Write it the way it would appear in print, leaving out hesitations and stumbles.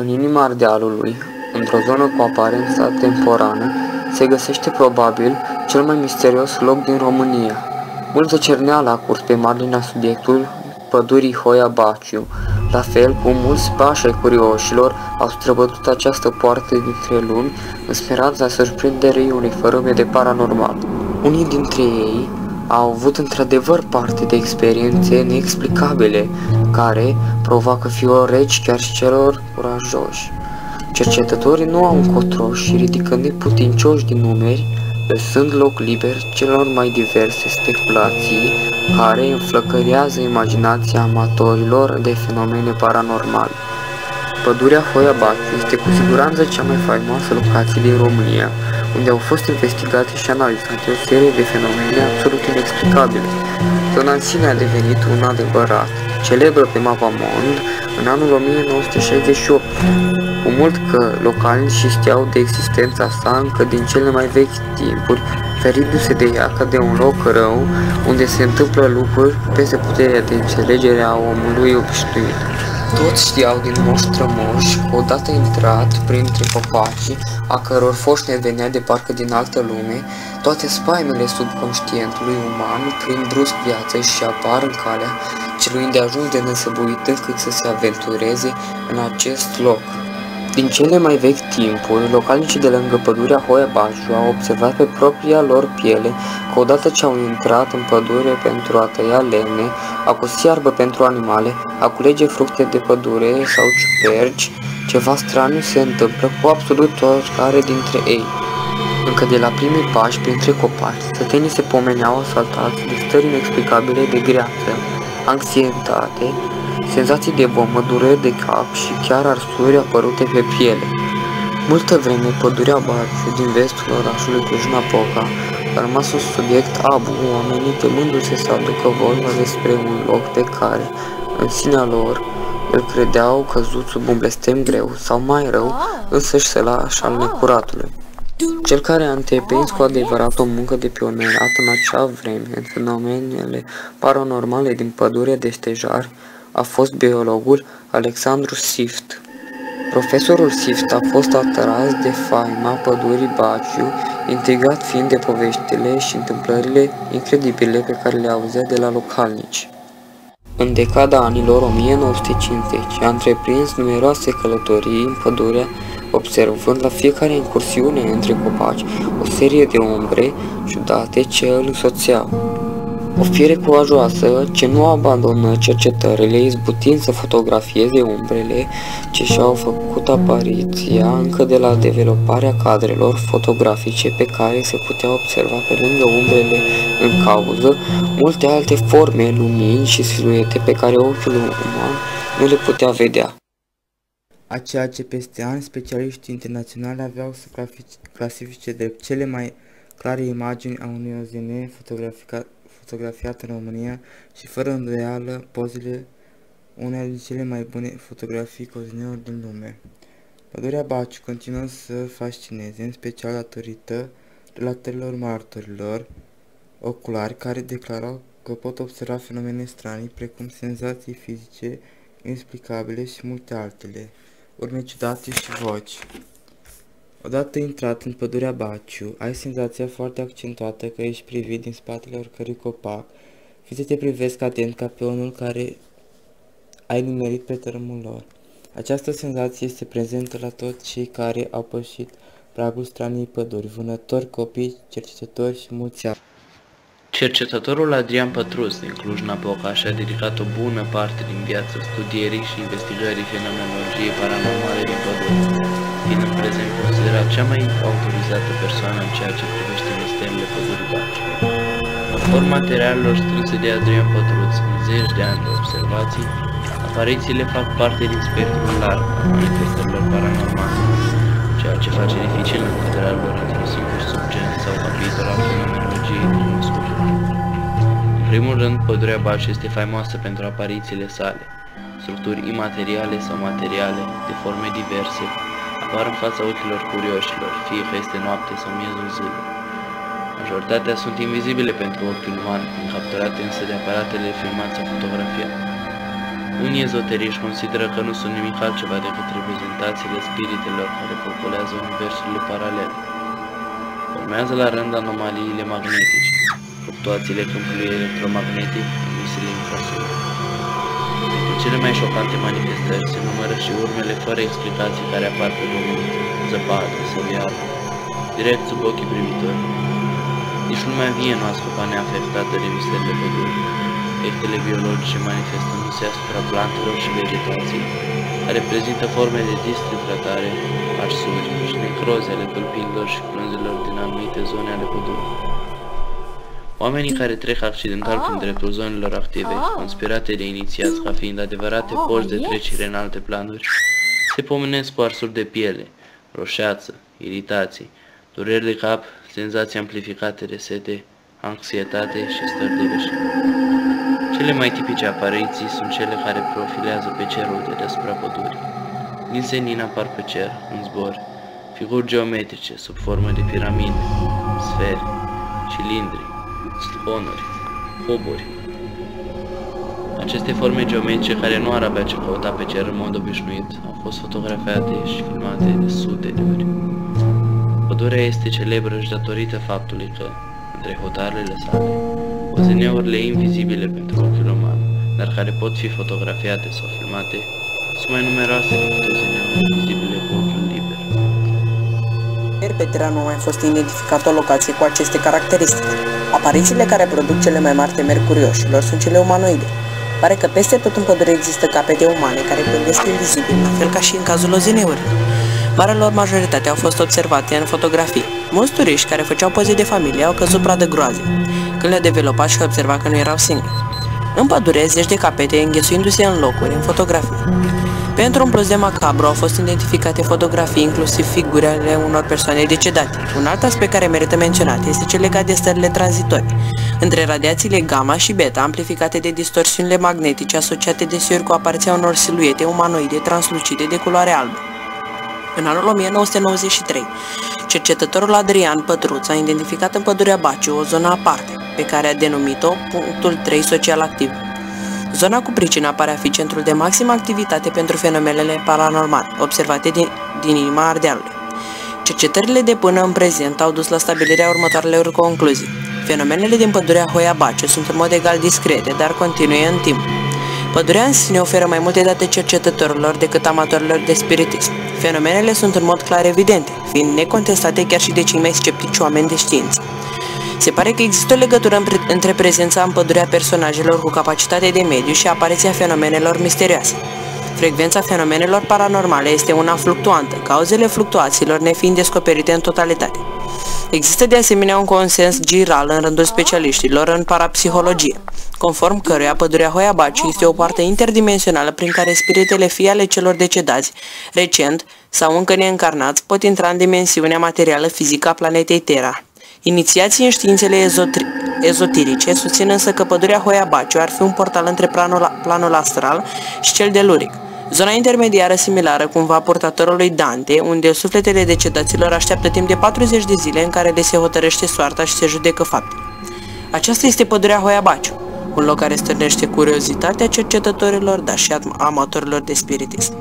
În inima Ardealului, într-o zonă cu aparență temporană, se găsește probabil cel mai misterios loc din România. Multă cerneală a curs pe marginea subiectului pădurii Hoia Baciu, la fel cum mulți pași ai curioșilor au străbătut această poartă dintre lumi în speranța surprinderii unei fărâme de paranormal. Unii dintre ei au avut într-adevăr parte de experiențe neexplicabile, care provoacă fiori reci chiar și celor curajoși. Cercetătorii nu au încotro și ridicând neputincioși din numeri, lăsând loc liber celor mai diverse speculații care înflăcărează imaginația amatorilor de fenomene paranormale. Pădurea Hoia Baciu este cu siguranță cea mai faimoasă locație din România, unde au fost investigate și analizate o serie de fenomene absolut inexplicabile. Zona în sine a devenit un adevărat, celebră pe Mapamond în anul 1968, cu mult că localnicii știau de existența sa încă din cele mai vechi timpuri, ferindu-se de ea ca de un loc rău unde se întâmplă lucruri peste puterea de înțelegere a omului obișnuit. Toți știau din moși strămoși că odată intrat printre copaci, a căror foș ne venea de parcă din altă lume, toate spaimele subconștientului uman prind brusc viață și apar în calea celui îndeajuns de nesăbuit încât să se aventureze în acest loc. Din cele mai vechi timpuri, localnicii de lângă pădurea Hoia Baciu au observat pe propria lor piele că odată ce au intrat în pădure pentru a tăia lemne, a cus iarbă pentru animale, a culege fructe de pădure sau ciuperci, ceva straniu se întâmplă cu absolut oricare dintre ei. Încă de la primii pași printre copaci, stătenii se pomeneau asaltați de stări inexplicabile de greață, anxietate, senzații de vomă, dureri de cap și chiar arsuri apărute pe piele. Multă vreme, pădurea Baciu din vestul orașului Cluj-Napoca a rămas un subiect abu, oamenii temându-se să aducă vorba despre un loc pe care, în sinea lor, îl credeau căzut sub un blestem greu sau mai rău, însăși sălaș al necuratului. Cel care a întreprins cu adevărat o muncă de pionierat în acea vreme în fenomenele paranormale din pădurea de stejar a fost biologul Alexandru Sift. Profesorul Sift a fost atras de faima pădurii Baciu, intrigat fiind de poveștile și întâmplările incredibile pe care le auzea de la localnici. În decada anilor 1950 a întreprins numeroase călătorii în pădurea, observând la fiecare incursiune între copaci o serie de umbre ciudate ce îl însoțeau. O fire curajoasă ce nu abandonă cercetările, izbutind să fotografieze umbrele ce și-au făcut apariția încă de la developarea cadrelor fotografice pe care se putea observa pe lângă umbrele în cauză multe alte forme, lumini și siluete pe care ochiul uman nu le putea vedea. A ceea ce peste ani specialiștii internaționali aveau să clasifice drept cele mai clare imagini a unui OZN fotografiat în România și fără îndoială pozele unei din cele mai bune fotografii OZN-uri din lume. Pădurea Baciu continuă să fascineze, în special datorită relatărilor martorilor oculari care declarau că pot observa fenomene stranii precum senzații fizice inexplicabile și multe altele, urme ciudate și voci. Odată intrat în pădurea Baciu, ai senzația foarte accentuată că ești privit din spatele oricărui copac, fiți te privesc atent ca pe unul care ai nimerit pe tărâmul lor. Această senzație este prezentă la toți cei care au pășit pragul straniei păduri, vânători, copii, cercetători și mulți alții. Cercetătorul Adrian Pătrus din Cluj-Napoca și-a dedicat o bună parte din viață studierii și investigării fenomenologiei paranormale din pădure, fiind în prezent considerat cea mai autorizată persoană în ceea ce privește misterele pădurii Baciu. Conform materialelor strânse de Adrian Pătrus în zeci de ani de observații, aparițiile fac parte din spectrul larg al manifestărilor paranormale, ceea ce face dificil încăderea lor într-un singur subgen sau capitol al fenomenologiei cunoscute. În primul rând, pădurea Baciu este faimoasă pentru aparițiile sale. Structuri imateriale sau materiale, de forme diverse, apar în fața ochilor curioșilor, fie că este noapte sau miezul zilei. Majoritatea sunt invizibile pentru ochiul uman, când capturate însă de aparatele filmat sau fotografiat. Unii ezoterici consideră că nu sunt nimic altceva decât reprezentațiile spiritelor care populează universurile paralele. Urmează la rând anomaliile magnetice, fluctuațiile câmpului electromagnetic, emisiile infrasonore. Pentru cele mai șocante manifestări se numără și urmele fără explicații care apar pe pământ, zăpadă sau iarbă, direct sub ochii privitori. Nici lumea vie nu a scăpat neafectată de misterile pădurii. Efectele biologice manifestându-se asupra plantelor și vegetației, care prezintă forme de deshidratare, arsuri și necroze ale tulpinilor și frunzelor din anumite zone ale pădurii. Oamenii care trec accidental prin dreptul zonelor active, conspirate de inițiați ca fiind adevărate poși de trecere în alte planuri, se pomenesc cu arsuri de piele, roșeață, iritații, dureri de cap, senzații amplificate de sete, anxietate și stări de veșnic. Cele mai tipice apariții sunt cele care profilează pe cerul de deasupra pădurii. Din senin apar pe cer, în zbor, figuri geometrice sub formă de piramide, sfere, cilindri, sfonuri, cuburi. Aceste forme geometrice, care nu ar avea ce căuta pe cer în mod obișnuit, au fost fotografiate și filmate de sute de ori. Pădurea este celebră și datorită faptului că, între hotarele sale, OZN-urile invizibile pentru ochiul uman, dar care pot fi fotografiate sau filmate, sunt mai numeroase decât OZN-urile vizibile cu ochiul liber. Pe teren nu a mai fost identificată o locație cu aceste caracteristici. Aparițiile care produc cele mai mari temeri curioșilor sunt cele umanoide. Pare că peste tot în pădure există capete umane care pândesc invizibil, la fel ca și în cazul OZN-urilor. Marea lor majoritate au fost observate în fotografii. Mulți turiști care făceau poze de familie au căzut pradă groazei, când le-au developat și au observat că nu erau singuri. În pădure, zeci de capete înghesuindu-se în locuri, în fotografii. Pentru un plus de macabru au fost identificate fotografii, inclusiv figuri ale unor persoane decedate. Un alt aspect care merită menționat este cel legat de stările tranzitorii, între radiațiile gamma și beta amplificate de distorsiunile magnetice asociate deseori cu apariția unor siluete umanoide translucide de culoare albă. În anul 1993, cercetătorul Adrian Pătruț a identificat în pădurea Baciu o zonă aparte, pe care a denumit-o punctul 3 social activ. Zona cu pricina pare a fi centrul de maximă activitate pentru fenomenele paranormale, observate din inima Ardealului. Cercetările de până în prezent au dus la stabilirea următoarelor concluzii. Fenomenele din pădurea Hoia Baciu sunt în mod egal discrete, dar continue în timp. Pădurea în sine oferă mai multe date cercetătorilor decât amatorilor de spiritism. Fenomenele sunt în mod clar evidente, fiind necontestate chiar și de cei mai sceptici oameni de știință. Se pare că există o legătură între prezența în pădurea personajelor cu capacitate de mediu și apariția fenomenelor misterioase. Frecvența fenomenelor paranormale este una fluctuantă, cauzele fluctuațiilor nefiind descoperite în totalitate. Există de asemenea un consens general în rândul specialiștilor în parapsihologie, conform căruia pădurea Hoia Baciu este o poartă interdimensională prin care spiritele fie ale celor decedați, recent sau încă neîncarnați, pot intra în dimensiunea materială fizică a planetei Terra. Inițiații în științele ezoterice susțin însă că pădurea Hoia Baciu ar fi un portal între planul astral și cel deluric, zona intermediară similară cumva purtătorului Dante, unde sufletele decedaților așteaptă timp de 40 de zile în care le se hotărăște soarta și se judecă faptele. Aceasta este pădurea Hoia Baciu, un loc care stârnește curiozitatea cercetătorilor, dar și amatorilor de spiritism.